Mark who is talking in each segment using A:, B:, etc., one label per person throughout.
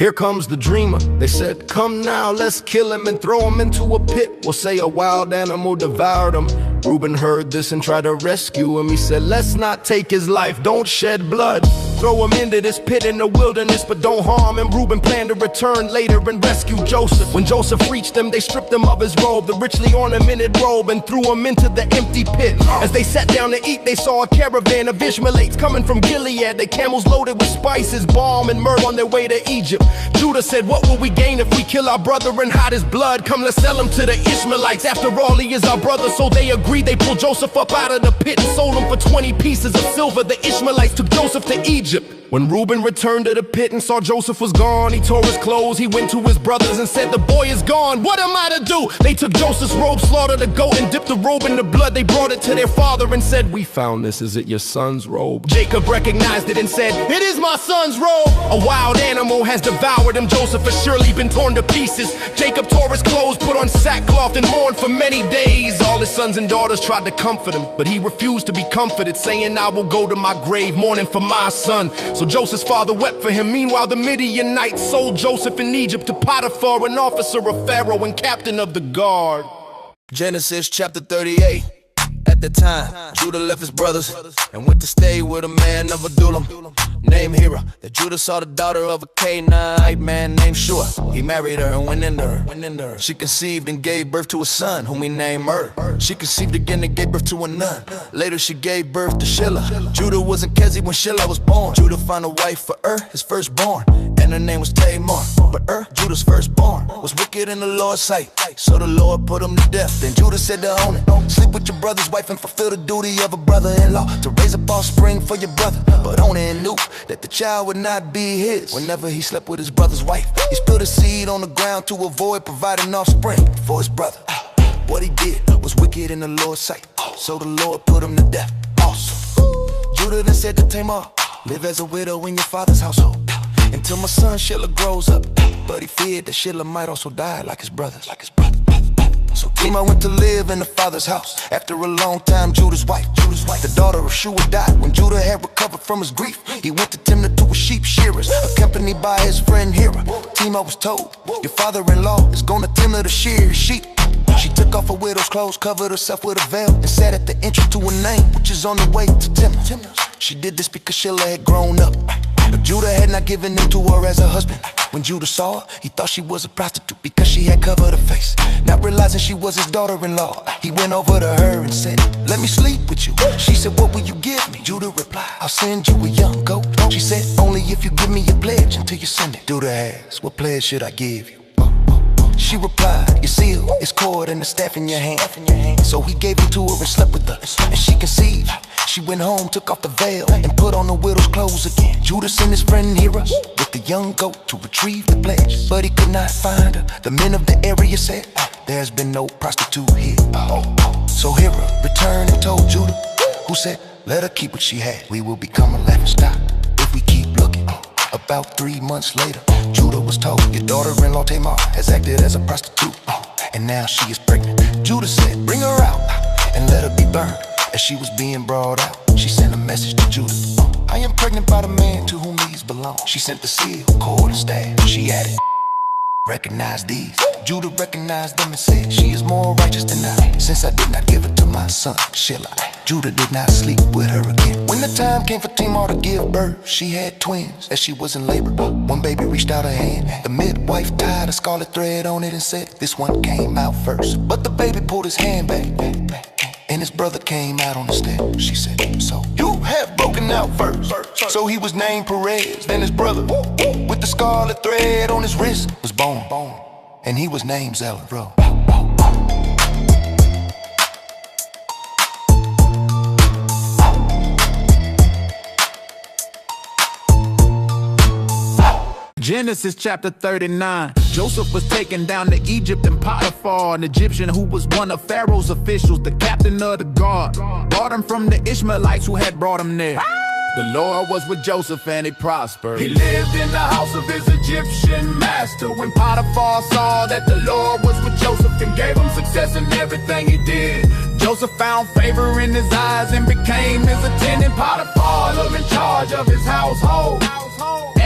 A: Here comes the dreamer. They said, come now, let's kill him and throw him into a pit. We'll say a wild animal devoured him. Reuben heard this and tried to rescue him. He said, let's not take his life, don't shed blood. Throw him into this pit in the wilderness, but don't harm him. Reuben planned to return later and rescue Joseph. When Joseph reached them, they stripped him of his robe, the richly ornamented robe, and threw him into the empty pit. As they sat down to eat, they saw a caravan of Ishmaelites coming from Gilead. Their camels loaded with spices, balm, and myrrh on their way to Egypt. Judah said, what will we gain if we kill our brother and hide his blood? Come, let's sell him to the Ishmaelites. After all, he is our brother. So they agreed. They pulled Joseph up out of the pit and sold him for 20 pieces of silver. The Ishmaelites took Joseph to Egypt. When Reuben returned to the pit and saw Joseph was gone, he tore his clothes, he went to his brothers and said, the boy is gone, what am I to do? They took Joseph's robe, slaughtered a goat, and dipped the robe in the blood. They brought it to their father and said, we found this, is it your son's robe? Jacob recognized it and said, it is my son's robe. A wild animal has devoured him, Joseph has surely been torn to pieces. Jacob tore his clothes, put on sackcloth, and mourned for many days. All his sons and daughters tried to comfort him, but he refused to be comforted, saying, I will go to my grave mourning for my son. So Joseph's father wept for him. Meanwhile, the Midianites sold Joseph in Egypt to Potiphar, an officer of Pharaoh and captain of the guard.
B: Genesis chapter 38. At the time, Judah left his brothers and went to stay with a man of Adullam named Hira. That Judah saw the daughter of a Canaanite man named Shua. He married her and went into her. She conceived and gave birth to a son whom he named Er. She conceived again and gave birth to a nun. Later she gave birth to Shelah. Judah was in Kezi when Shelah was born. Judah found a wife for his firstborn, and her name was Tamar. But Judah's firstborn, was wicked in the Lord's sight, so the Lord put him to death. Then Judah said to Onan, sleep with your brother's wife and fulfill the duty of a brother-in-law, to raise up offspring for your brother. But Onan knew that the child would not be his. Whenever he slept with his brother's wife, he spilled his seed on the ground to avoid providing offspring for his brother. What he did was wicked in the Lord's sight, so the Lord put him to death also. Judah then said to Tamar, live as a widow in your father's household until my son Shelah grows up. But he feared that Shelah might also die like his brothers. So Tamar went to live in the father's house. After a long time, Judah's wife, the daughter of Shua, died. When Judah had recovered from his grief, he went to Timnah to a sheep shearers, accompanied by his friend Hira. Tamar was told, your father-in-law is going to Timnah to shear his sheep. She took off her widow's clothes, covered herself with a veil, and sat at the entrance to a name, which is on the way to Timnah. She did this because Shelah had grown up, but Judah had not given him to her as a husband. When Judah saw her, he thought she was a prostitute because she had covered her face. Not realizing she was his daughter-in-law, he went over to her and said, let me sleep with you. She said, what will you give me? Judah replied, I'll send you a young goat. She said, only if you give me a pledge until you send it. Judah asked, what pledge should I give you? She replied, your seal, its cord, and the staff in your hand. So he gave it to her and slept with her, and she conceived. She went home, took off the veil, and put on the widow's clothes again. Judah sent his friend Hira with the young goat to retrieve the pledge, but he could not find her. The men of the area said, there's been no prostitute here. So Hira returned and told Judah, who said, let her keep what she had. We will become a laughingstock if we keep looking. About 3 months later, Judah was told, your daughter-in-law Tamar has acted as a prostitute, and now she is pregnant. Judah said, bring her out and let her be burned. As she was being brought out, she sent a message to Judah, I am pregnant by the man to whom these belong. She sent the seal, cord, and staff. She added, recognize these. Judah recognized them and said, she is more righteous than I, since I did not give her to my son Shelah. Judah did not sleep with her again. When the time came for Tamar to give birth, she had twins as she was in labor. One baby reached out her hand. The midwife tied a scarlet thread on it and said, this one came out first. But the baby pulled his hand back, and his brother came out on the step. She said, so you have broken out first. So he was named Perez. Then his brother, with the scarlet thread on his wrist, was born, and he was named Zeller.
C: Genesis chapter 39. Joseph was taken down to Egypt, and Potiphar, an Egyptian who was one of Pharaoh's officials, the captain of the guard, brought him from the Ishmaelites who had brought him there. The Lord was with Joseph and he prospered. He lived in the house of his Egyptian master. When Potiphar saw that the Lord was with Joseph and gave him success in everything he did, Joseph found favor in his eyes and became his attendant. Potiphar was in charge of his household.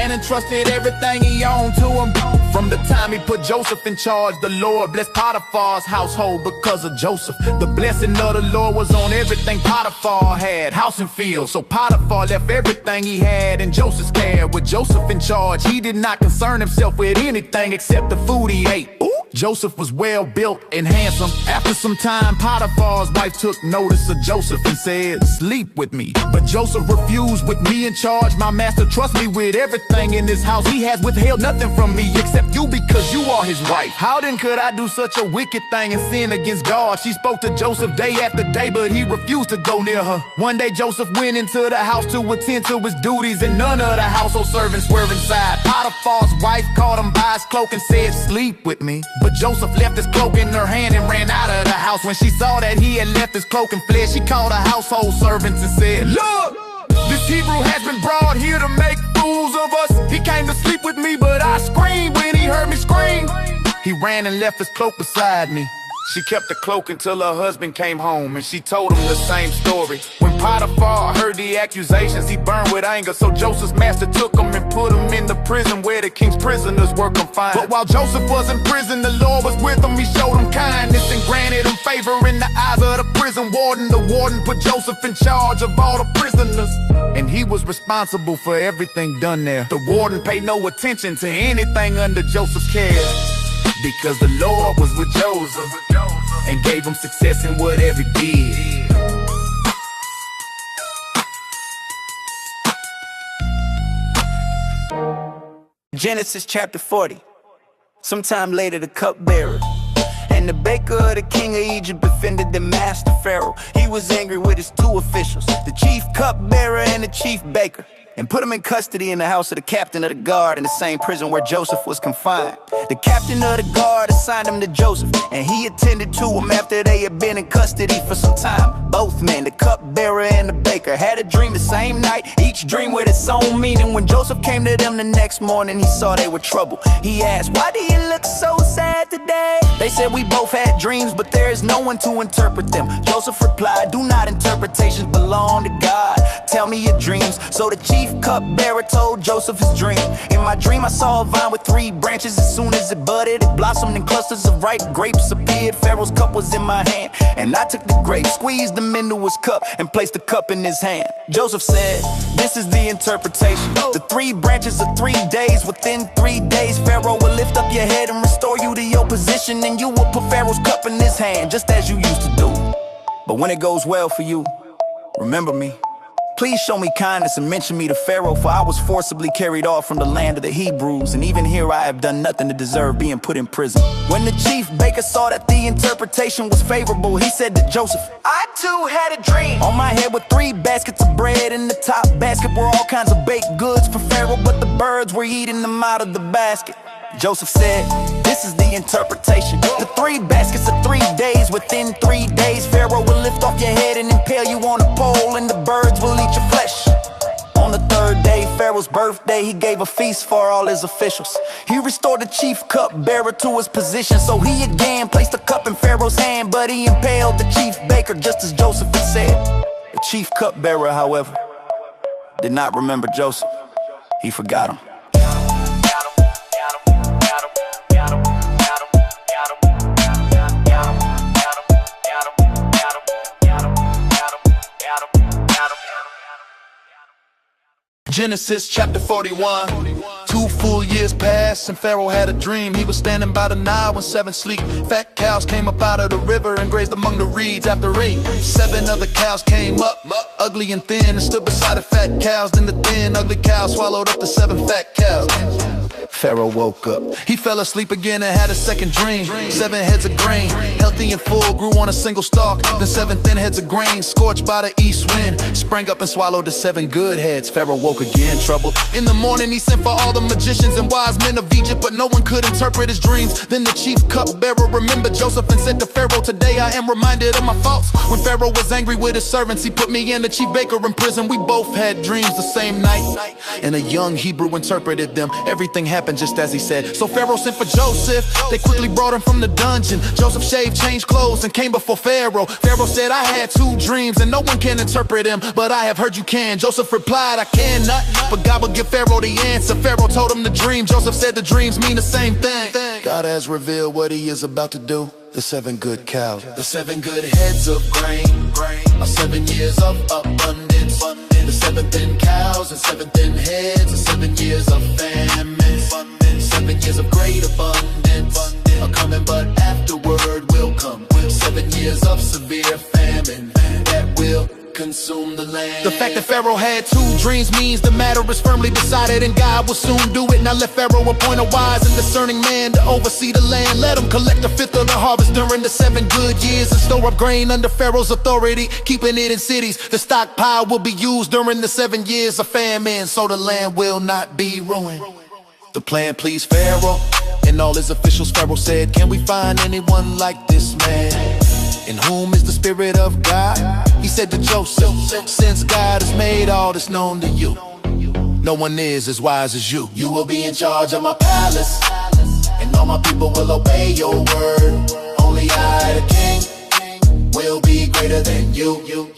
C: and entrusted everything he owned to him. From the time he put Joseph in charge, the Lord blessed Potiphar's household because of Joseph. The blessing of the Lord was on everything Potiphar had, house and field. So Potiphar left everything he had in Joseph's care. With Joseph in charge, he did not concern himself with anything except the food he ate. Joseph was well built and handsome. After some time, Potiphar's wife took notice of Joseph and said, sleep with me. But Joseph refused. With me in charge, my master trusts me with everything in this house. He has withheld nothing from me except you, because you are his wife. How then could I do such a wicked thing and sin against God? She spoke to Joseph day after day, but he refused to go near her. One day Joseph went into the house to attend to his duties, and none of the household servants were inside. Potiphar's wife caught him by his cloak and said, sleep with me. But Joseph left his cloak in her hand and ran out of the house. When she saw that he had left his cloak and fled, she called her household servants and said, look! This Hebrew has been brought here to make fools of us. He came to sleep with me, but I screamed when he heard me scream. He ran and left his cloak beside me. She kept the cloak until her husband came home, and she told him the same story. When Potiphar heard the accusations, he burned with anger. So Joseph's master took him and put him in the prison where the king's prisoners were confined. But while Joseph was in prison, the Lord was with him. He showed him kindness and granted him favor in the eyes of the prison warden. The warden put Joseph in charge of all the prisoners, and he was responsible for everything done there. The warden paid no attention to anything under Joseph's care, because the Lord was with Joseph and gave him success in whatever he did.
D: Genesis chapter 40. Sometime later, the cupbearer and the baker of the king of Egypt offended the master Pharaoh. He was angry with his two officials, the chief cupbearer and the chief baker, and put him in custody in the house of the captain of the guard in the same prison where Joseph was confined. The captain of the guard assigned him to Joseph, and he attended to him after they had been in custody for some time. Both men, the cupbearer and the baker, had a dream the same night, each dream with its own meaning. When Joseph came to them the next morning, he saw they were troubled. He asked, why do you look so sad today? They said, we both had dreams, but there is no one to interpret them. Joseph replied, do not interpretations belong to God? Tell me your dreams. So the chief cupbearer told Joseph his dream. In my dream I saw a vine with 3 branches. As soon as it budded, it blossomed and clusters of ripe grapes appeared. Pharaoh's cup was in my hand, and I took the grapes, squeezed them into his cup, and placed the cup in his hand. Joseph said, this is the interpretation. The 3 branches are 3 days. Within 3 days Pharaoh will lift up your head and restore you to your position, and you will put Pharaoh's cup in his hand, just as you used to do. But when it goes well for you, remember me. Please show me kindness and mention me to Pharaoh, for I was forcibly carried off from the land of the Hebrews, and even here I have done nothing to deserve being put in prison. When the chief baker saw that the interpretation was favorable, he said to Joseph, I too had a dream. On my head were 3 baskets of bread. In the top basket were all kinds of baked goods for Pharaoh, but the birds were eating them out of the basket. Joseph said, this is the interpretation. The 3 baskets are 3 days. Within 3 days Pharaoh will lift off your head and impale you on a pole, and the birds will eat your flesh. On the 3rd day, Pharaoh's birthday, he gave a feast for all his officials. He restored the chief cupbearer to his position, so he again placed the cup in Pharaoh's hand, but he impaled the chief baker just as Joseph had said. The chief cupbearer, however, did not remember Joseph. He forgot him.
B: Genesis chapter 41. 2 full years passed and Pharaoh had a dream. He was standing by the Nile when 7 sleek fat cows came up out of the river and grazed among the reeds. After 8, 7 other cows came up, ugly and thin, and stood beside the fat cows. Then the thin, ugly cows swallowed up the 7 fat cows. Pharaoh woke up. He fell asleep again and had a second dream. 7 heads of grain, healthy and full, grew on a single stalk. Then 7 thin heads of grain, scorched by the east wind, sprang up and swallowed the 7 good heads. Pharaoh woke again, troubled. In the morning he sent for all the magicians and wise men of Egypt, but no one could interpret his dreams. Then the chief cupbearer remembered Joseph and said to Pharaoh, today I am reminded of my faults. When Pharaoh was angry with his servants, he put me and the chief baker in prison. We both had dreams the same night, and a young Hebrew interpreted them. Everything
C: happened just as he said. So Pharaoh sent for Joseph. They quickly brought him from the dungeon. Joseph shaved, changed clothes, and came before Pharaoh. Pharaoh said, I had 2 dreams, and no one can interpret them, but I have heard you can. Joseph replied, I cannot, but God will give Pharaoh the answer. Pharaoh told him the dream. Joseph said the dreams mean the same thing.
A: God has revealed what he is about to do. The 7 good cows, the 7 good heads of grain, are 7 years of abundance. The 7 thin cows and 7 thin heads are 7 years of famine. 7 years of great abundance are coming, but afterward will come 7 years of severe famine that will consume the land.
C: The fact that Pharaoh had 2 dreams means the matter is firmly decided, and God will soon do it. Now let Pharaoh appoint a wise and discerning man to oversee the land. Let him collect 1/5 of the harvest during the 7 good years and store up grain under Pharaoh's authority, keeping it in cities. The stockpile will be used during the 7 years of famine, so the land will not be ruined. The plan pleased Pharaoh and all his officials. Pharaoh said, can we find anyone like this man, in whom is the Spirit of God? He said to Joseph, since God has made all this known to you, no one is as wise as you.
A: You will be in charge of my palace, and all my people will obey your word. Only I, the king, will be greater than you.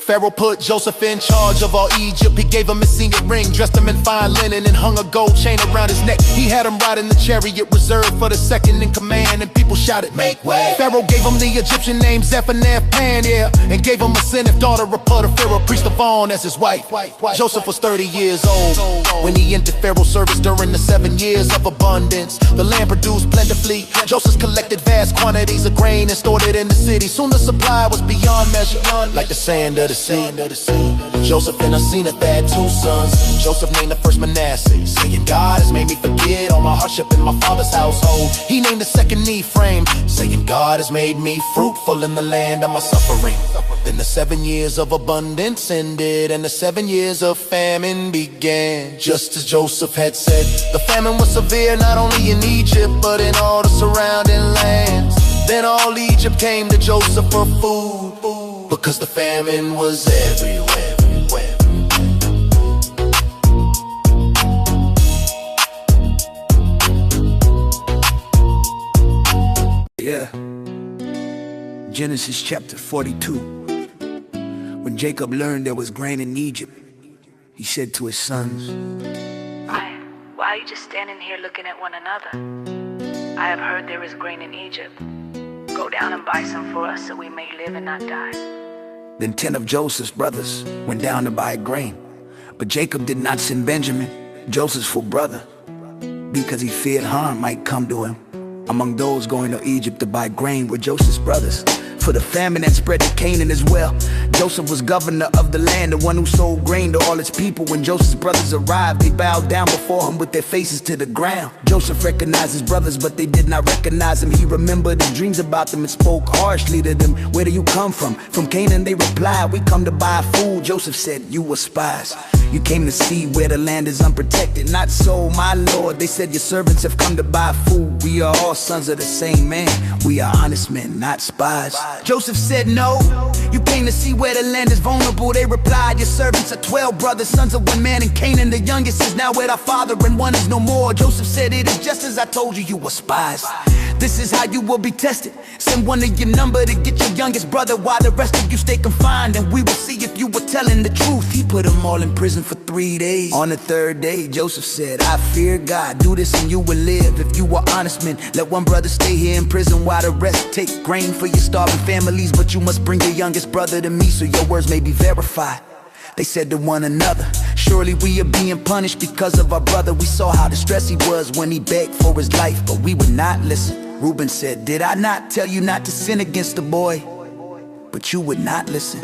C: Pharaoh put Joseph in charge of all Egypt. He gave him his signet ring, dressed him in fine linen, and hung a gold chain around his neck. He had him ride in the chariot reserved for the second in command, and people shouted, make way. Pharaoh gave him the Egyptian name Zephanath-Pan, and gave him a Senef, daughter of Pharaoh, priest of On, as his wife. Joseph was 30 years old when he entered Pharaoh's service during the 7 years of abundance. The land produced plentifully. Joseph collected vast quantities of grain and stored it in the city. Soon the supply was beyond measure, like the sand of the sea. Joseph and Asenath had 2 sons. Joseph named the first Manasseh, saying, God has made me forget all my hardship in my father's household. He named the second Ephraim, saying, God has made me fruitful in the land of my suffering. Then the 7 years of abundance ended, and the 7 years of famine began, just as Joseph had said. The famine was severe not only in Egypt, but in all the surrounding lands. Then all Egypt came to Joseph for food, because the famine was everywhere.
D: Yeah. Genesis chapter 42. When Jacob learned there was grain in Egypt, he said to his sons,
E: Why are you just standing here looking at one another? I have heard there is grain in Egypt. Go down and buy some for us so we may live and not die.
D: Then 10 of Joseph's brothers went down to buy grain. But Jacob did not send Benjamin, Joseph's full brother, because he feared harm might come to him. Among those going to Egypt to buy grain were Joseph's brothers, for the famine had spread to Canaan as well. Joseph was governor of the land, the one who sold grain to all its people. When Joseph's brothers arrived, they bowed down before him with their faces to the ground. Joseph recognized his brothers, but they did not recognize him. He remembered his dreams about them and spoke harshly to them. Where do you come from? From Canaan, they replied, we come to buy food. Joseph said, you were spies. You came to see where the land is unprotected. Not so, my lord. They said, your servants have come to buy food. We are all sons of the same man. We are honest men, not spies. Joseph said, no, you came to see where the land is vulnerable. They replied, your servants are 12 brothers, sons of one man in Canaan. The youngest is now with our father and one is no more. Joseph said, it is just as I told you, you were spies. This is how you will be tested. Send one of your number to get your youngest brother, while the rest of you stay confined, and we will see if you were telling the truth. He put them all in prison for 3 days. On the 3rd day, Joseph said, I fear God. Do this and you will live. If you are honest men, let one brother stay here in prison while the rest take grain for your starving families. But you must bring your youngest brother to me so your words may be verified. They said to one another, surely we are being punished because of our brother. We saw how distressed he was when he begged for his life, but we would not listen. Reuben said, did I not tell you not to sin against the boy? But you would not listen.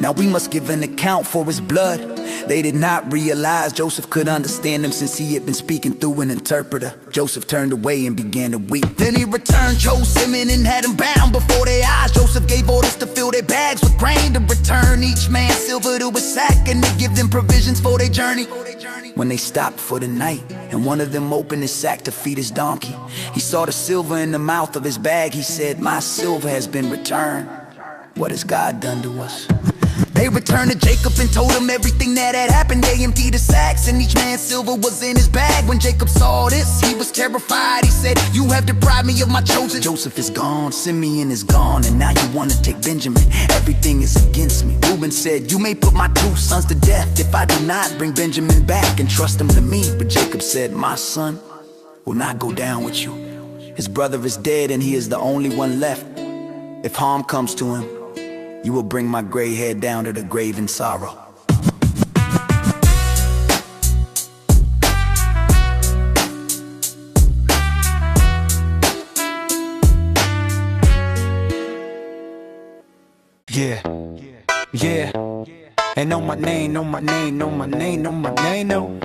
D: Now we must give an account for his blood. They did not realize Joseph could understand them, since he had been speaking through an interpreter. Joseph turned away and began to weep. Then he returned Joseph and had him bound before their eyes. Joseph gave orders to fill their bags with grain, to return each man silver to his sack, and to give them provisions for their journey. When they stopped for the night, and one of them opened his sack to feed his donkey, he saw the silver in the mouth of his bag. He said, my silver has been returned. What has God done to us? They returned to Jacob and told him everything that had happened. They emptied the sacks and each man's silver was in his bag. When Jacob saw this, he was terrified. He said, "You have deprived me of my chosen." Joseph is gone, Simeon is gone, and now you want to take Benjamin. Everything is against me. Reuben said, "You may put my 2 sons to death if I do not bring Benjamin back and trust him to me." But Jacob said, "My son will not go down with you. His brother is dead and he is the only one left. If harm comes to him, you will bring my gray head down to the grave in sorrow." Yeah. And know my name, know my name, know my name, know my name, know.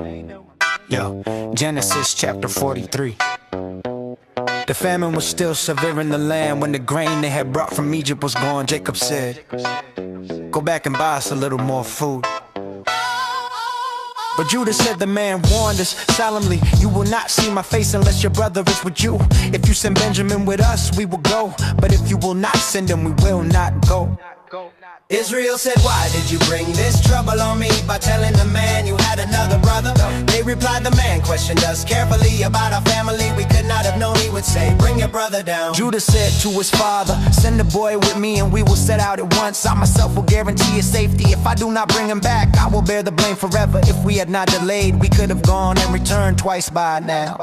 D: Yo, Genesis chapter 43. The famine was still severe in the land when the grain they had brought from Egypt was gone. Jacob said, "Go back and buy us a little more food." But Judah said, "The man warned us solemnly, you will not see my face unless your brother is with you. If you send Benjamin with us, we will go. But if you will not send him, we will not go." Israel said, "Why did you bring this trouble on me by telling the man you had another brother?" They replied, "The man questioned us carefully about our family. We could not have known he would say, 'Bring your brother down.'" Judah said to his father, "Send the boy with me and we will set out at once. I myself will guarantee his safety. If I do not bring him back, I will bear the blame forever. If we had not delayed, we could have gone and returned twice by now."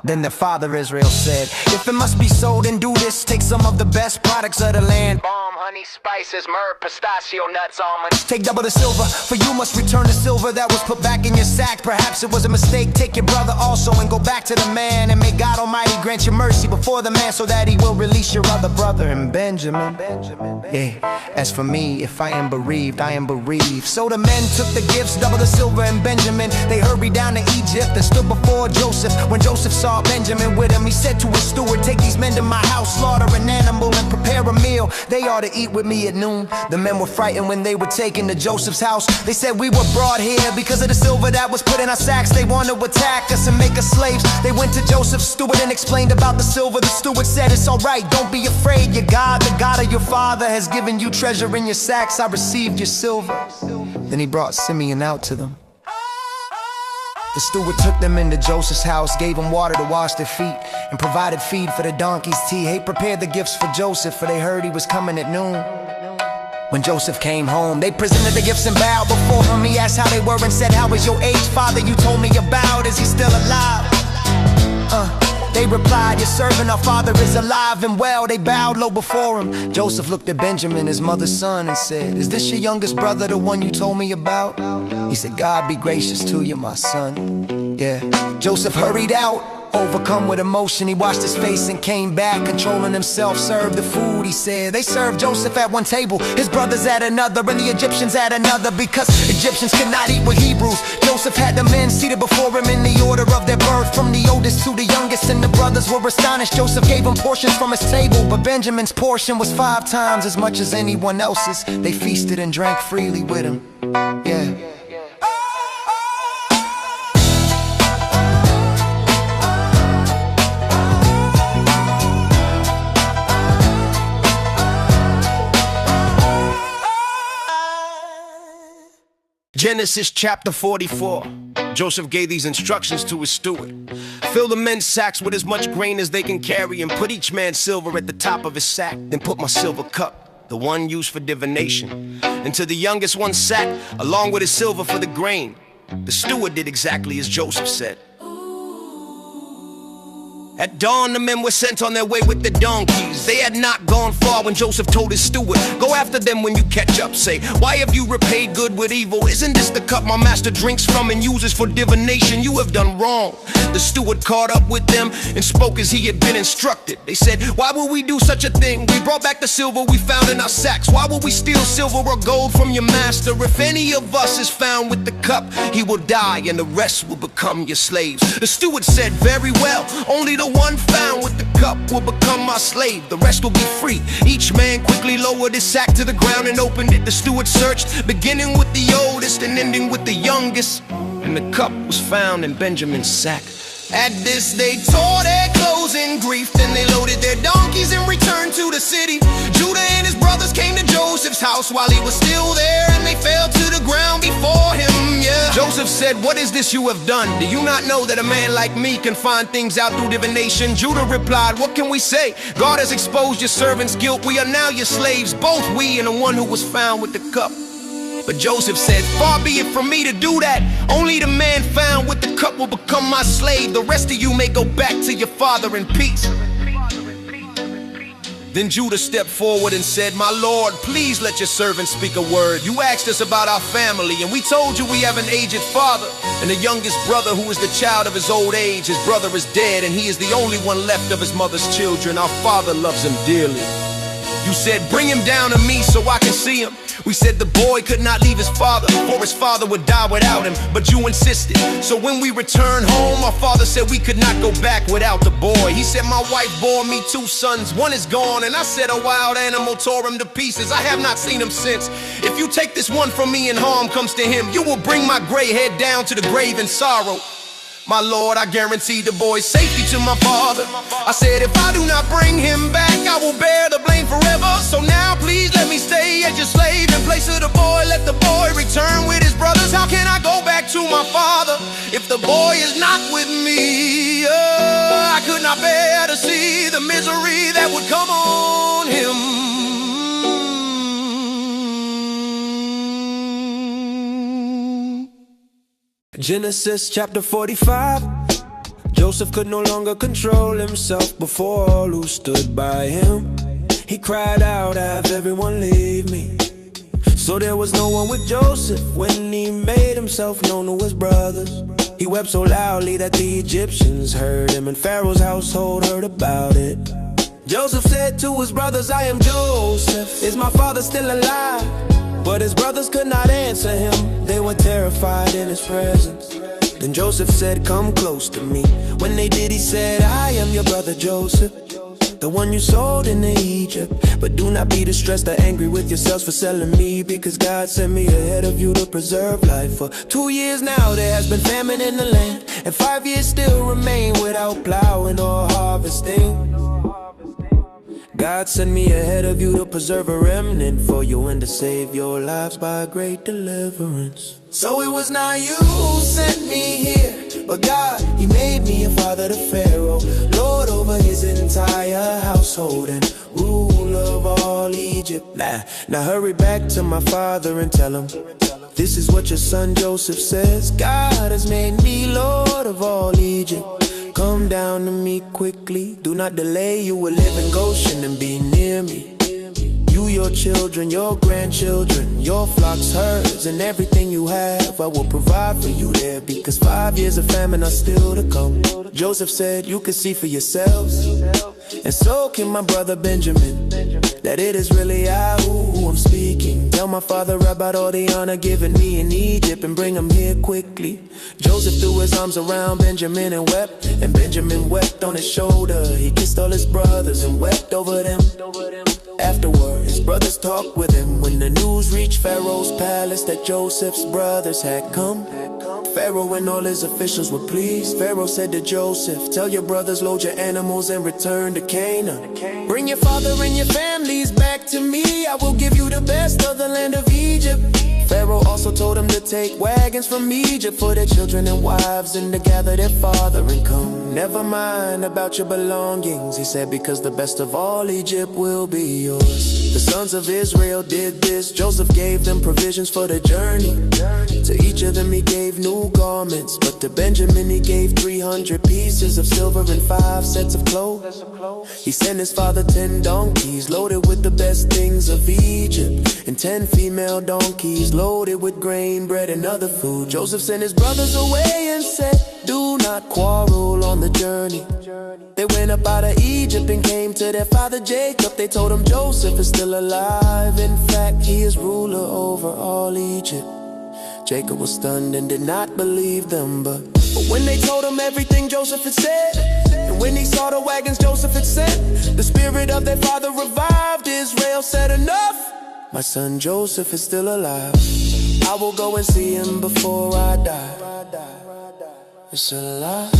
D: Then the father Israel said, "If it must be so, then do this. Take some of the best products of the land. Balm, honey, spices, myrrh, pistachio nuts, almonds. Take double the silver, for you must return the silver that was put back in your sack. Perhaps it was a mistake. Take your brother also and go back to the man. And may God Almighty grant you mercy before the man, so that he will release your other brother." And Benjamin, as for me, if I am bereaved, I am bereaved. So the men took the gifts, double the silver and Benjamin. They hurried down to Egypt and stood before Joseph. When Joseph saw Benjamin with him, he said to his steward, "Take these men to my house, slaughter an animal and prepare a meal. They are to eat with me at noon." The men were frightened when they were taken to Joseph's house. They said, "We were brought here because of the silver that was put in our sacks. They want to attack us and make us slaves." They went to Joseph's steward and explained about the silver. The steward said, "It's all right, don't be afraid. Your God, the God of your father, has given you treasure in your sacks. I received your silver." Then he brought Simeon out to them. The steward took them into Joseph's house, gave them water to wash their feet, and provided feed for the donkeys' tea. He prepared the gifts for Joseph, for they heard he was coming at noon. When Joseph came home, they presented the gifts and bowed before him. He asked how they were and said, "How is your aged father you told me about? Is he still alive?" They replied, "Your servant, our father, is alive and well." They bowed low before him. Joseph looked at Benjamin, his mother's son, and said, "Is this your youngest brother, the one you told me about?" He said, "God be gracious to you, my son." Joseph hurried out, overcome with emotion. He washed his face and came back, controlling himself, served the food. He said, "They served Joseph at one table, his brothers at another, and the Egyptians at another, because Egyptians could not eat with Hebrews." Joseph had the men seated before him in the order of their birth, from the oldest to the youngest, and the brothers were astonished. Joseph gave them portions from his table, but Benjamin's portion was 5 times as much as anyone else's. They feasted and drank freely with him.
A: Genesis chapter 44. Joseph gave these instructions to his steward. "Fill the men's sacks with as much grain as they can carry, and put each man's silver at the top of his sack. Then put my silver cup, the one used for divination, into the youngest one's sack, along with his silver for the grain." The steward did exactly as Joseph said. At dawn, the men were sent on their way with the donkeys. They had not gone far when Joseph told his steward, "Go after them when you catch up. Say, 'Why have you repaid good with evil? Isn't this the cup my master drinks from and uses for divination? You have done wrong.'" The steward caught up with them and spoke as he had been instructed. They said, "Why would we do such a thing? We brought back the silver we found in our sacks. Why would we steal silver or gold from your master? If any of us is found with the cup, he will die and the rest will become your slaves." The steward said, "Very well, only the one found with the cup will become my slave. The rest will be free." Each man quickly lowered his sack to the ground and opened it. The steward searched, beginning with the oldest and ending with the youngest, and the cup was found in Benjamin's sack. At this they tore their clothes in grief, then they loaded their donkeys and returned to the city. Judah and his brothers came to Joseph's house while he was still there, and Joseph said, "What is this you have done? Do you not know that a man like me can find things out through divination?" Judah replied, "What can we say? God has exposed your servant's guilt. We are now your slaves, both we and the one who was found with the cup." But Joseph said, "Far be it from me to do that. Only the man found with the cup will become my slave. The rest of you may go back to your father in peace." Then Judah stepped forward and said, "My Lord, please let your servant speak a word. You asked us about our family, and we told you we have an aged father and a youngest brother who is the child of his old age. His brother is dead, and he is the only one left of his mother's children. Our father loves him dearly. You said, 'Bring him down to me so I can see him.' We said the boy could not leave his father, for his father would die without him. But you insisted. So when we returned home, our father said we could not go back without the boy. He said, 'My wife bore me 2 sons, one is gone.' And I said, 'A wild animal tore him to pieces. I have not seen him since. If you take this one from me and harm comes to him, you will bring my gray head down to the grave in sorrow. My Lord, I guaranteed the boy's safety to my father. I said, if I do not bring him back, I will bear the blame forever. So now please let me stay as your slave in place of the boy. Let the boy return with his brothers. How can I go back to my father if the boy is not with me? Oh, I could not bear to see the misery that would come on him."
F: Genesis chapter 45. Joseph could no longer control himself before all who stood by him. He cried out, "Have everyone leave me." So there was no one with Joseph when he made himself known to his brothers. He wept so loudly that the Egyptians heard him, and Pharaoh's household heard about it. Joseph said to his brothers, "I am Joseph. Is my father still alive?" But his brothers could not answer him. They were terrified in his presence. Then Joseph said, "Come close to me." When they did, he said, "I am your brother Joseph, the one you sold into Egypt. But do not be distressed or angry with yourselves for selling me, because God sent me ahead of you to preserve life. For 2 years now there has been famine in the land, and 5 years still remain without plowing or harvesting. God sent me ahead of you to preserve a remnant for you and to save your lives by a great deliverance. So it was not you who sent me here, but God, He made me a father to Pharaoh, Lord over his entire household and ruler of all Egypt. Now hurry back to my father and tell him, this is what your son Joseph says. God has made me Lord of all Egypt. Come down to me quickly. Do not delay. You will live in Goshen and be near me. You, your children, your grandchildren, your flocks, herds, and everything you have, I will provide for you there, because 5 years of famine are still to come. Joseph said, you can see for yourselves, and so can my brother Benjamin, that it is really I who I'm speaking. Tell my father about all the honor given me in Egypt, and bring him here quickly. Joseph threw his arms around Benjamin and wept, and Benjamin wept on his shoulder. He kissed all his brothers and wept over them. Afterward, his brothers talked with him. When the news reached Pharaoh's palace that Joseph's brothers had come, Pharaoh and all his officials were pleased. Pharaoh said to Joseph, tell your brothers, load your animals and return to Canaan. Bring your father and your families back to me. I will give you the best of the land of Egypt. Pharaoh also told him to take wagons from Egypt for their children and wives, and to gather their father and come. Never mind about your belongings, he said, because the best of all Egypt will be yours. The sons of Israel did this. Joseph gave them provisions for the journey. To each of them he gave new garments, but to Benjamin he gave 300 pieces of silver and 5 sets of clothes. He sent his father 10 donkeys loaded with the best things of Egypt, and 10 female donkeys loaded with grain, bread, and other food. Joseph sent his brothers away and said, do not quarrel on the journey. They went up out of Egypt and came to their father Jacob. They told him Joseph is still alive. In fact, he is ruler over all Egypt. Jacob was stunned and did not believe them, but when they told him everything Joseph had said, and when he saw the wagons Joseph had sent, the spirit of their father revived. Israel said, enough! My son Joseph is still alive. I will go and see him before I die. It's a lie.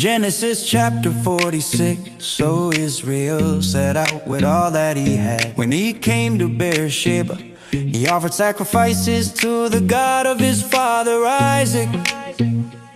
F: Genesis chapter 46. So Israel set out with all that he had. When he came to Beersheba, he offered sacrifices to the God of his father Isaac.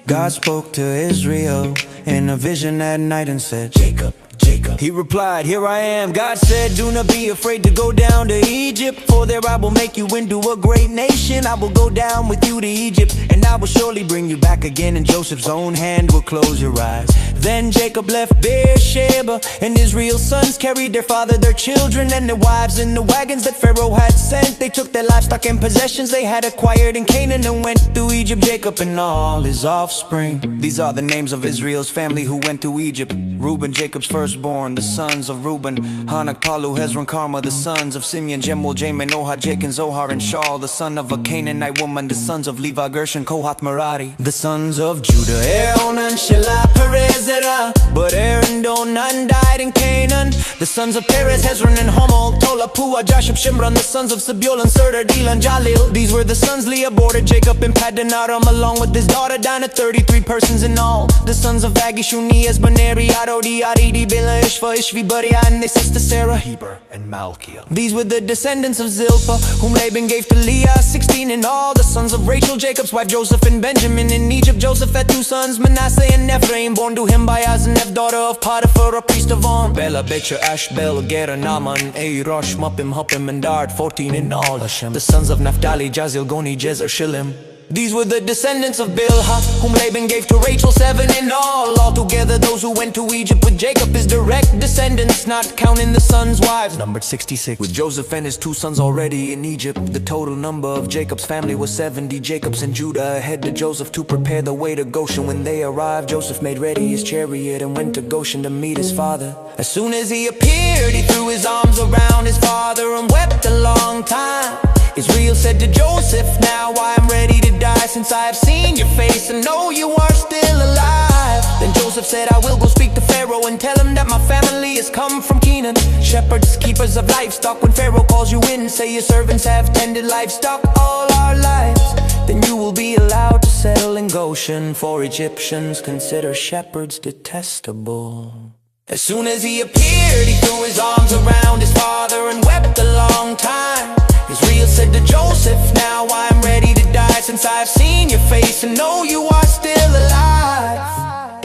F: God spoke to Israel in a vision that night and said, Jacob, Jacob. He replied, here I am. God said, do not be afraid to go down to Egypt, for there I will make you into a great nation. I will go down with you to Egypt, and I will surely bring you back again, and Joseph's own hand will close your eyes. Then Jacob left Beersheba, and Israel's sons carried their father, their children, and their wives in the wagons that Pharaoh had sent. They took their livestock and possessions they had acquired in Canaan and went through Egypt. Jacob and all his offspring. These are the names of Israel's family who went to Egypt. Reuben, Jacob's firstborn, the sons of Reuben. Hanak, Palu, Hezron, Carmel, the sons of Simeon. Jemuel, Jamin, Ohad, Jachin, Zohar, and Shaul, the son of a Canaanite woman. The sons of Levi, Gershon, Kohath, Merari. The sons of Judah, Onan, Shelah, Perez, Zerah. But Onan died in Canaan. The sons of Perez, Hezron, and Hamul, Tola, Pua, Jashub, Shimron. The sons of Zebulun, Serder, Delan, Jalil. These were the sons Leah bore Jacob in Paddan Aram, along with his daughter Dinah, 33 persons in all. The sons of Agi, Shuni, Esbaneri, Arodi, Aridi, Bila, Ishva, Ishvi, Baria, and their sister Sarah, Heber, and Malchiel. These were the descendants of Zilpah, whom Laban gave to Leah, 16 in all. The sons of Rachel, Jacob's wife, Joseph, and Benjamin. In Egypt, Joseph had two sons, Manasseh and Ephraim, born to him by Asenath, daughter of Potiphar, a priest of On. Bela, Becher, Ashbel, Gera, Naaman, Rosh, Muppim, Huppim, and Dard, 14 in all. The sons of Naphtali, Jazil, Goni, Jezer, Shillim. These were the descendants of Bilhah, whom Laban gave to Rachel, 7 in all. Altogether those who went to Egypt with Jacob, his direct descendants, not counting the sons' wives, numbered 66. With Joseph and his two sons already in Egypt, the total number of Jacob's family was 70. Jacob's and Judah ahead to Joseph to prepare the way to Goshen. When they arrived, Joseph made ready his chariot and went to Goshen to meet his father. As soon as he appeared, he threw his arms around his father and wept a long time. Israel said to Joseph, now I am ready to die, since I have seen your face and know you are still alive. Then Joseph said, I will go speak to Pharaoh and tell him that my family has come from Canaan. Shepherds, keepers of livestock, when Pharaoh calls you in, say your servants have tended livestock all our lives. Then you will be allowed to settle in Goshen, for Egyptians consider shepherds detestable. As soon as he appeared, he threw his arms around his father and wept a long time. Israel said to Joseph, now I am ready to die, since I have seen your face and know you are still alive.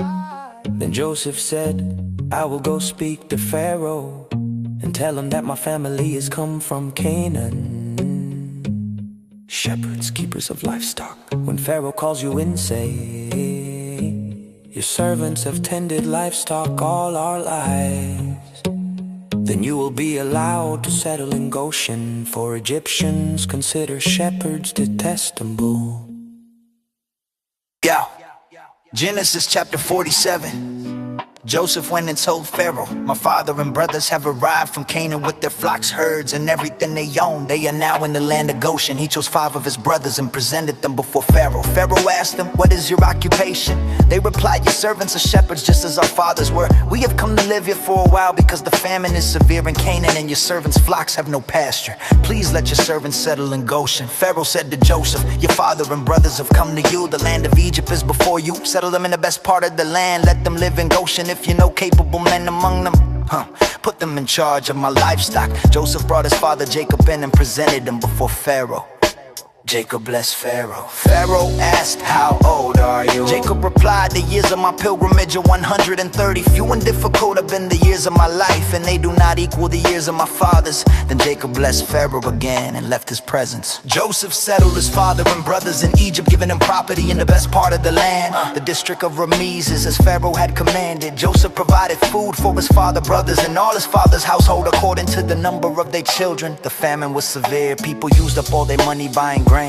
F: Then Joseph said, I will go speak to Pharaoh and tell him that my family has come from Canaan. Shepherds, keepers of livestock, when Pharaoh calls you in, say, your servants have tended livestock all our lives. Then you will be allowed to settle in Goshen, for Egyptians consider shepherds detestable.
D: Yeah. Genesis chapter 47. Joseph went and told Pharaoh, my father and brothers have arrived from Canaan with their flocks, herds, and everything they own. They are now in the land of Goshen. He chose 5 of his brothers and presented them before Pharaoh. Pharaoh asked them, what is your occupation? They replied, your servants are shepherds just as our fathers were. We have come to live here for a while because the famine is severe in Canaan and your servants' flocks have no pasture. Please let your servants settle in Goshen. Pharaoh said to Joseph, your father and brothers have come to you. The land of Egypt is before you. Settle them in the best part of the land. Let them live in Goshen if you know capable men among them. Put them in charge of my livestock. Joseph brought his father Jacob in and presented him before Pharaoh. Jacob blessed Pharaoh. Pharaoh asked, how old are you? Jacob replied, the years of my pilgrimage are 130. Few and difficult have been the years of my life, and they do not equal the years of my fathers. Then Jacob blessed Pharaoh again and left his presence. Joseph settled his father and brothers in Egypt, giving them property in the best part of the land, the district of Ramesses, as Pharaoh had commanded. Joseph provided food for his father, brothers, and all his father's household according to the number of their children. The famine was severe. People used up all their money buying grain.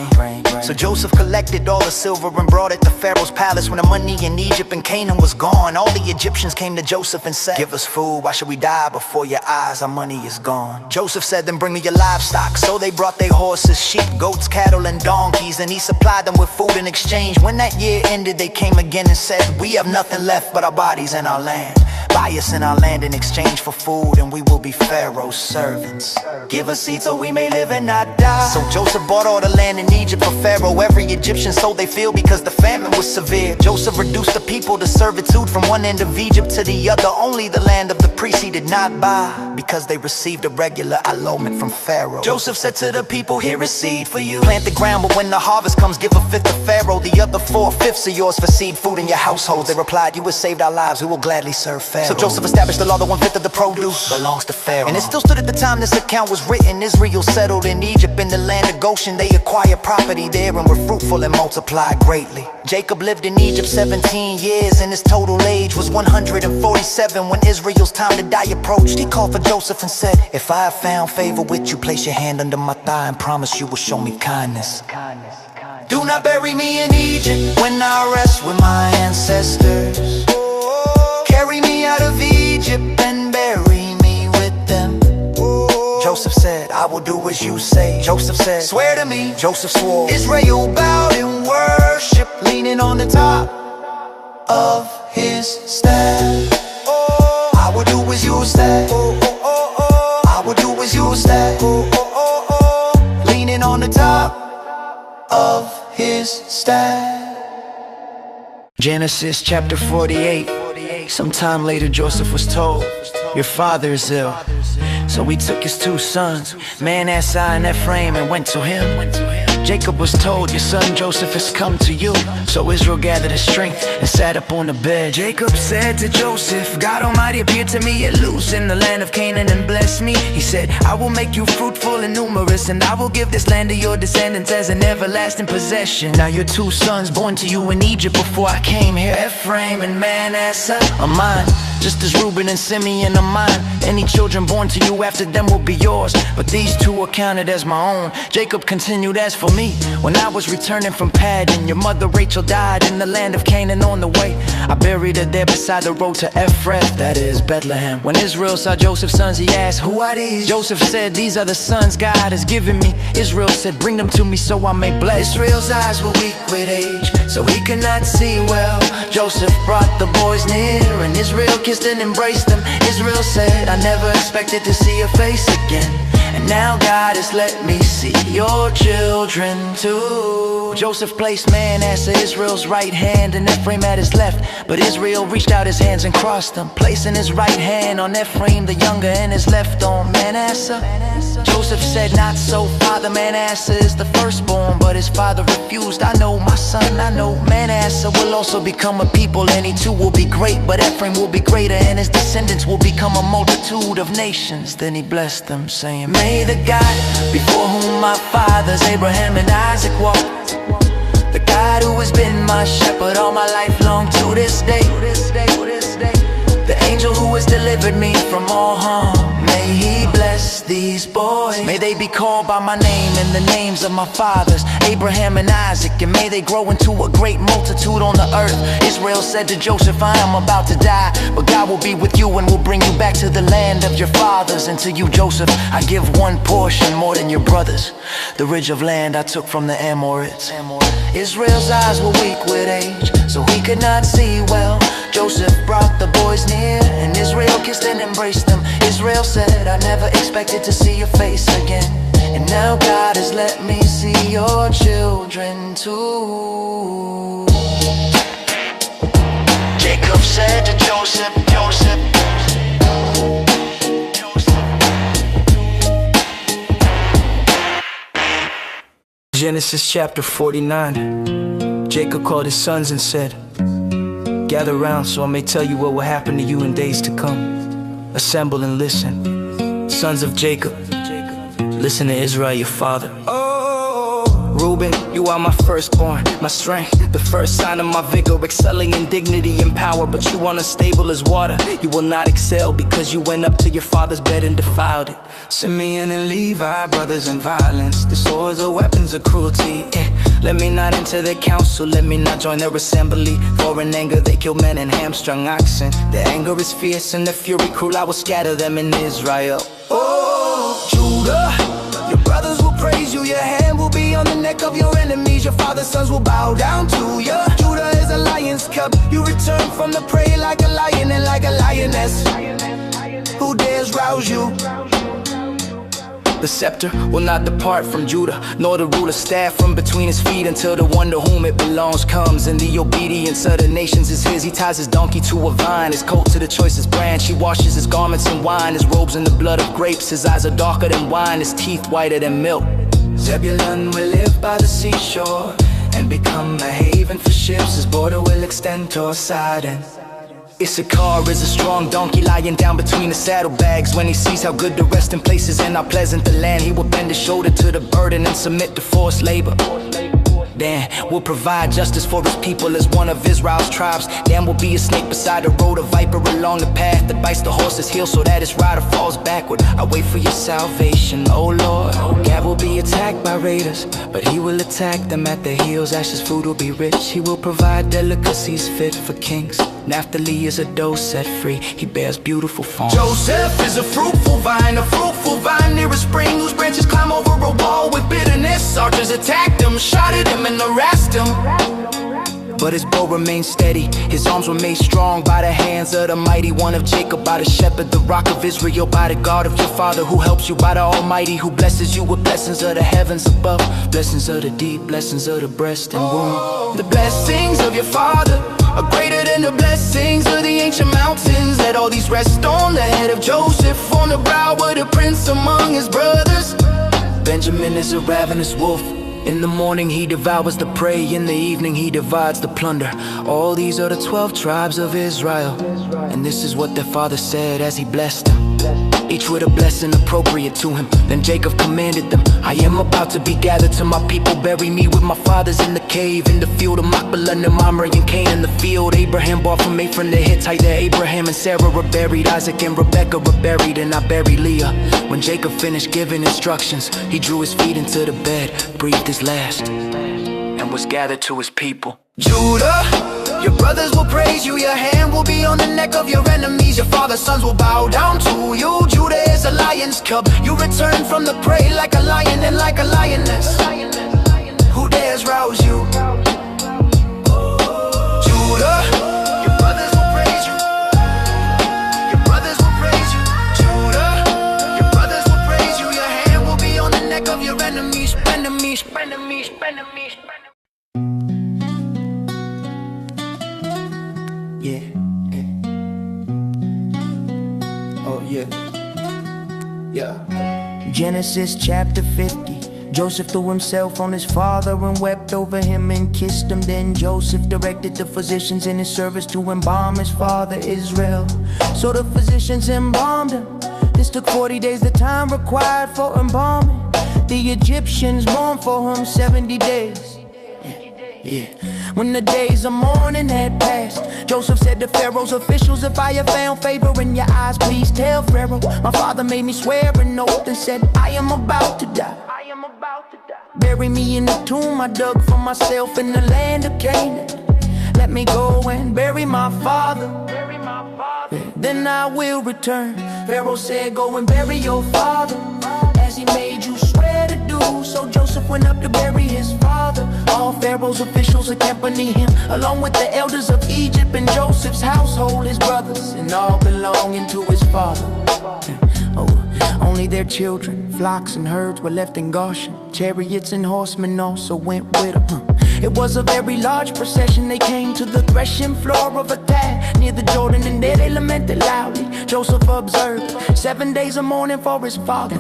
D: So Joseph collected all the silver and brought it to Pharaoh's palace. When the money in Egypt and Canaan was gone, all the Egyptians came to Joseph and said, give us food, why should we die before your eyes? Our money is gone. Joseph said, then bring me your livestock. So they brought their horses, sheep, goats, cattle, and donkeys, and he supplied them with food in exchange. When that year ended, they came again and said, we have nothing left but our bodies and our land. Buy us in our land in exchange for food, and we will be Pharaoh's servants. Give us seed so we may live and not die. So Joseph bought all the land in Egypt for Pharaoh. Every Egyptian sold they field because the famine was severe. Joseph reduced the people to servitude from one end of Egypt to the other. Only the land of the priests he did not buy, because they received a regular allotment from Pharaoh. Joseph said to the people, here is seed for you. Plant the ground, but when the harvest comes, give a fifth to Pharaoh. The other 4/5 are yours for seed food in your household. They replied, you have saved our lives, we will gladly serve Pharaoh. So Joseph established the law that 1/5 of the produce belongs to Pharaoh. And it still stood at the time this account was written. Israel settled in Egypt in the land of Goshen. They acquired property there and were fruitful and multiplied greatly. Jacob lived in Egypt 17 years, and his total age was 147. When Israel's time to die approached, he called for Joseph and said, if I have found favor with you, place your hand under my thigh and promise you will show me kindness. Do not bury me in Egypt when I rest with my ancestors. Carry me out of Egypt and bury me with them. Joseph said, I will do as you say. Joseph said, swear to me. Joseph swore. Israel bowed in worship, leaning on the top of his staff. I will do as you say. I will do as you say. Leaning on the top of his staff. Genesis chapter 48. Sometime later Joseph was told, your father is ill. So he took his 2 sons, Manasseh and Ephraim, and went to him. Jacob was told, your son Joseph has come to you. So Israel gathered his strength and sat up on the bed. Jacob said to Joseph, God Almighty appeared to me at Luz in the land of Canaan and blessed me. He said, I will make you fruitful and numerous, and I will give this land to your descendants as an everlasting possession. Now your 2 sons born to you in Egypt before I came here, Ephraim and Manasseh, are mine, just as Reuben and Simeon are mine. Any children born to you after them will be yours, but these 2 are counted as my own. Jacob continued, as for me, when I was returning from Paddan, your mother Rachel died in the land of Canaan on the way. I buried her there beside the road to Ephrath, that is Bethlehem. When Israel saw Joseph's sons, he asked, who are these? Joseph said, these are the sons God has given me. Israel said, bring them to me so I may bless. Israel's eyes were weak with age, so he could not see well. Joseph brought the boys near, and Israel kissed and embraced them. Israel said, I never expected to see your face again, and now God has let me see your children too. Joseph placed Manasseh, Israel's right hand, and Ephraim at his left. But Israel reached out his hands and crossed them, placing his right hand on Ephraim the younger and his left on Manasseh. Joseph said, not so, father. Manasseh is the firstborn, but his father refused. I know my son, I know Manasseh will also become a people, and he too will be great. But Ephraim will be greater, and his descendants will become a multitude of nations. Then he blessed them, saying, may the God before whom my fathers Abraham and Isaac walked, the God who has been my shepherd all my life long to this day, the angel who has delivered me from all harm, may he bless these boys. May they be called by my name and the names of my fathers Abraham and Isaac, and may they grow into a great multitude on the earth. Israel said to Joseph, I am about to die, but God will be with you and will bring you back to the land of your fathers. And to you, Joseph, I give 1 portion more than your brothers, the ridge of land I took from the Amorites. Israel's eyes were weak with age, so he could not see well. Joseph brought the boys near, and Israel kissed and embraced them. Israel said, I never expected to see your face again, and now God has let me see your children too. Jacob said to Joseph, Genesis chapter 49. Jacob called his sons and said, gather round so I may tell you what will happen to you in days to come. Assemble and listen, sons of Jacob. Listen to Israel, your father. Reuben, you are my firstborn, my strength, the first sign of my vigor, excelling in dignity and power. But you are unstable as water. You will not excel because you went up to your father's bed and defiled it. Simeon and Levi, brothers in violence, the swords are weapons of cruelty. Let me not enter their council, let me not join their assembly. For in anger they kill men and hamstrung oxen. Their anger is fierce and their fury cruel. I will scatter them in Israel. Oh, Judah, your brothers will praise you. Your hand will be on the neck of your enemies. Your father's sons will bow down to you. Judah is
F: a lion's cub. You return from the prey like a lion and like a lioness. Who dares rouse you?
D: The scepter will not depart from Judah, nor the ruler's staff from between his feet, until the one to whom it belongs comes. And the obedience of the nations is his. He ties his donkey to a vine, his coat to the choicest branch. He washes his garments in wine, his robes in the blood of grapes. His eyes are darker than wine, his teeth whiter than milk.
F: Zebulun will live by the seashore and become a haven for ships. His border will extend toward Sidon.
D: Issachar is a strong donkey lying down between the saddlebags. When he sees how good the resting place is and how pleasant the land, he will bend his shoulder to the burden and submit to forced labor. Dan will provide justice for his people as one of Israel's tribes. Dan will be a snake beside the road, a viper along the path that bites the horse's heel so that its rider falls backward. I wait for your salvation, oh Lord. Gad will be attacked by raiders, but he will attack them at their heels. Ash's food will be rich, he will provide delicacies fit for kings. Naphtali is a doe set free, he bears beautiful fawns.
F: Joseph is a fruitful vine near a spring whose branches climb over a wall with bitterness. Archers attacked him, shot at him and harassed him,
D: but his bow remained steady, his arms were made strong by the hands of the mighty one of Jacob, by the shepherd, the rock of Israel, by the God of your father who helps you, by the Almighty who blesses you with blessings of the heavens above, blessings of the deep, blessings of the breast and womb.
F: The blessings of your father are greater than the blessings of the ancient mountains. Let all these rest on the head of Joseph, on the brow of the prince among his brothers.
D: Benjamin is a ravenous wolf. In the morning he devours the prey, in the evening he divides the plunder. All these are the 12 tribes of Israel, and this is what their father said as he blessed them, each with a blessing appropriate to him. Then Jacob commanded them, I am about to be gathered to my people. Bury me with my fathers in the cave, in the field of Machpelah and Mamre and Cain in the field. Abraham bought from Ephraim the Hittite, there Abraham and Sarah were buried. Isaac and Rebekah were buried, and I buried Leah. When Jacob finished giving instructions, he drew his feet into the bed, breathed his last, and was gathered to his people.
F: Judah, your brothers will praise you, your hand will be on the neck of your enemies, your father's sons will bow down to you. Judah is a lion's cub, you return from the prey like a lion and like a lioness. Who dares rouse you? Judah, your brothers will praise you, your brothers will praise you. Judah, your brothers will praise you, your hand will be on the neck of your enemies, enemies, enemies, enemies. Yeah. Oh yeah. Yeah. Genesis chapter 50. Joseph threw himself on his father and wept over him and kissed him. Then Joseph directed the physicians in his service to embalm his father Israel. So the physicians embalmed him. This took 40 days, the time required for embalming. The Egyptians mourned for him 70 days. Yeah. When the days of mourning had passed, Joseph said to Pharaoh's officials, if I have found favor in your eyes, please tell Pharaoh. My father made me swear an oath and said, I am about to die. I am about to die. Bury me in the tomb I dug for myself in the land of Canaan. Let me go and bury my father. Then I will return. Pharaoh said, go and bury your father, as he made you swear to do. So Joseph went up to bury his father. All Pharaoh's officials accompanied him, along with the elders of Egypt and Joseph's household, his brothers, and all belonging to his father. Only their children, flocks and herds were left in Goshen. Chariots and horsemen also went with them. It was a very large procession. They came to the threshing floor of Atad near the Jordan, and there they lamented loudly. Joseph observed 7 days of mourning for his father.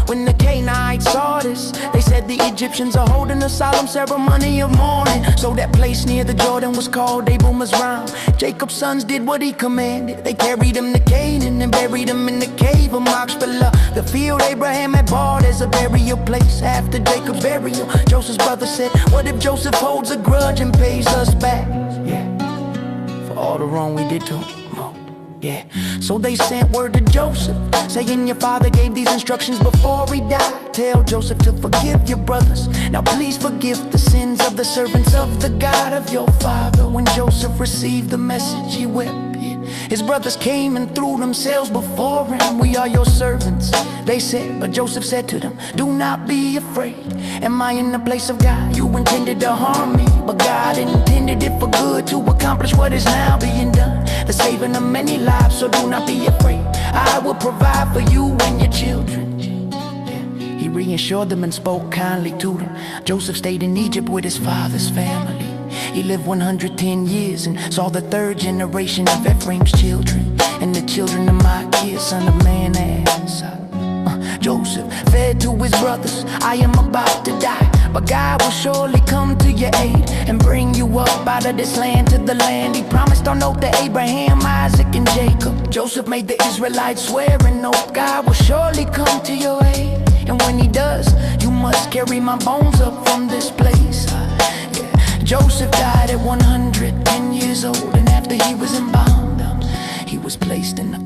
F: When the Canaanites saw this, they said the Egyptians are holding a solemn ceremony of mourning. So that place near the Jordan was called Abel's Round. Jacob's sons did what he commanded. They carried him to Canaan and buried him in the cave of Machpelah, the field Abraham had bought as a burial place. After Jacob's burial, Joseph's brother said, what if Joseph holds a grudge and pays us back? Yeah, for all the wrong we did to him. Yeah, so they sent word to Joseph, saying your father gave these instructions before he died. Tell Joseph to forgive your brothers. Now please forgive the sins of the servants of the God of your father. When Joseph received the message, he wept. His brothers came and threw themselves before him. We are your servants, they said, but Joseph said to them, do not be afraid. Am I in the place of God? You intended to harm me, but God intended it for good, to accomplish what is now being done, the saving of many lives. So do not be afraid, I will provide for you and your children. He reassured them and spoke kindly to them. Joseph stayed in Egypt with his father's family. He lived 110 years and saw the third generation of Ephraim's children, and the children of Machir, son of Manasseh. Joseph said to his brothers, I am about to die, but God will surely come to your aid and bring you up out of this land to the land He promised on oath to Abraham, Isaac, and Jacob. Joseph made the Israelites swear an oath, God will surely come to your aid, and when He does, you must carry my bones up from this place. Joseph died at 110 years old, and after he was embalmed, he was placed in a